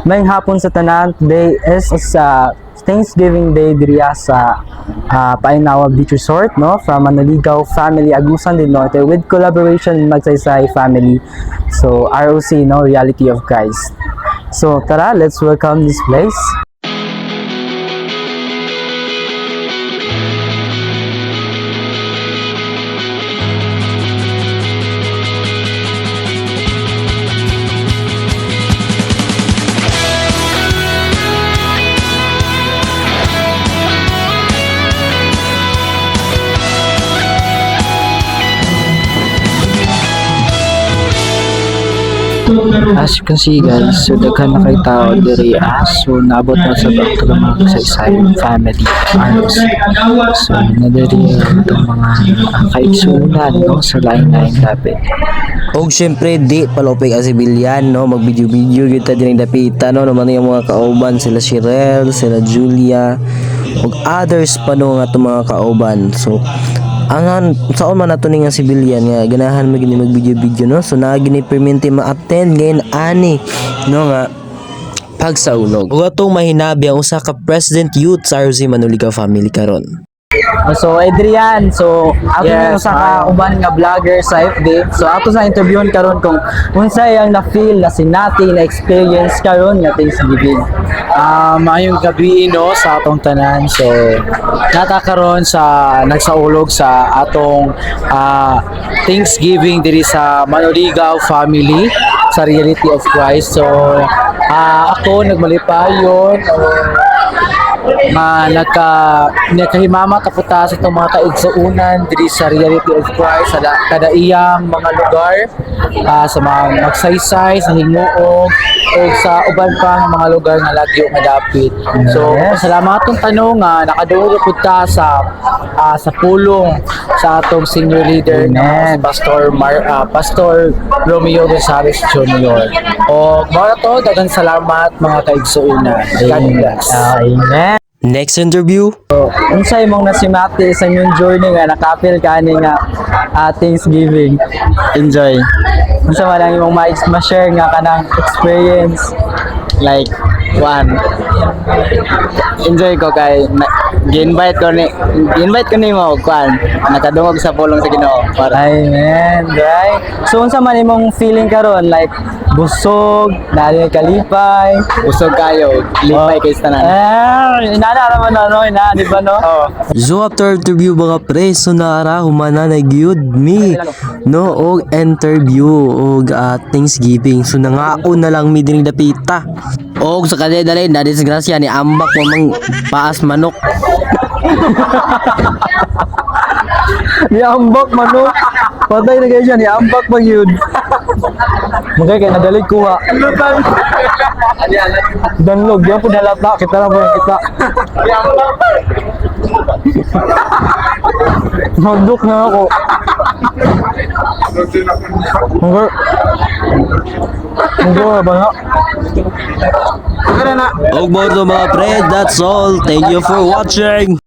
May hapon sa tanan. Today is sa Thanksgiving Day diriya sa Painawa Beach Resort, no, from Manaligaw Family Agusan del Norte with collaboration with Magsaysay Family. So ROC, no, Reality of Christ. So tara, let's welcome this place. As you can see guys, so daghan na kay tao diri so naabot na sa doktor mga Magsaysay Family ROC. So nadiri itong mga kaigsunan, no, sa lain-lain dapat. Og syempre di palopig ang sibilyan, no, mag-video kita din dapita, no, naman yung mga kauban sila Shirel, sila Julia og others pa no nga itong mga kauban. So ang saon man nato ning sibilyan nga ganahan mo gini mag-video, no, so na gini perminti ma-attend ngayon ani, no, nga pagsaunog ug atong mahinabi ang usa ka president youth sa ROC Manaligaw Family karon. So Adrian, so ako yes, sa uban nga vlogger sa FB. So ato sa interviewon karon kung unsay ang na-feel na sinati na experience karon nga Thanksgiving. Maayong gabi, no, sa atong tanan. So natakaron sa nagsaulog sa atong Thanksgiving diri sa Manaligaw Family sa Reality of Christ. So ako nagmalipayon nagkahimama kaputa sa itong mga kaigsuunan diri sa Reality of Christ sa kadaiyang mga lugar, sa mga Magsaysay, sa Hinguog o sa uban pa mga lugar nga lagyo nga dapit. So salamatong tanong nga nakaduol pud ta sa pulong sa atong senior leader na Pastor Romeo Gonzales Jr. O mao to, daghang salamat mga kaigsuunan. God bless. Amen. Next interview. So, unsay mong nasimati sa inyong journey nga nakapil ka ni nga Thanksgiving? Enjoy. Unsa man ang imong ma-share nga kanang experience? Like enjoy ko kay gi-invite ko ni mo kwan nakadungog sa pulong sa Ginoo para Amen, right? So unsa man imong feeling karon, like busog, dali kalipay, busog kayo lipay kay tanan. Inana naman no, di ba no? So after interview mga pre, so naara humana na gyud mi, no, og interview og Thanksgiving. So nangaon na lang mi dinhi dapita. Og sa kadali dali na disgrasya ni ambak mo mang paas manok. Ni ambak manok. Patay na kayo siya, ni ambak pag yun. Magay kaya nadalig kuha. Danlog, yan po nalata. Kita na po yung kita. Nagduk na ako. Hanggang ba na? Og mga pre, that's all. Thank you for watching.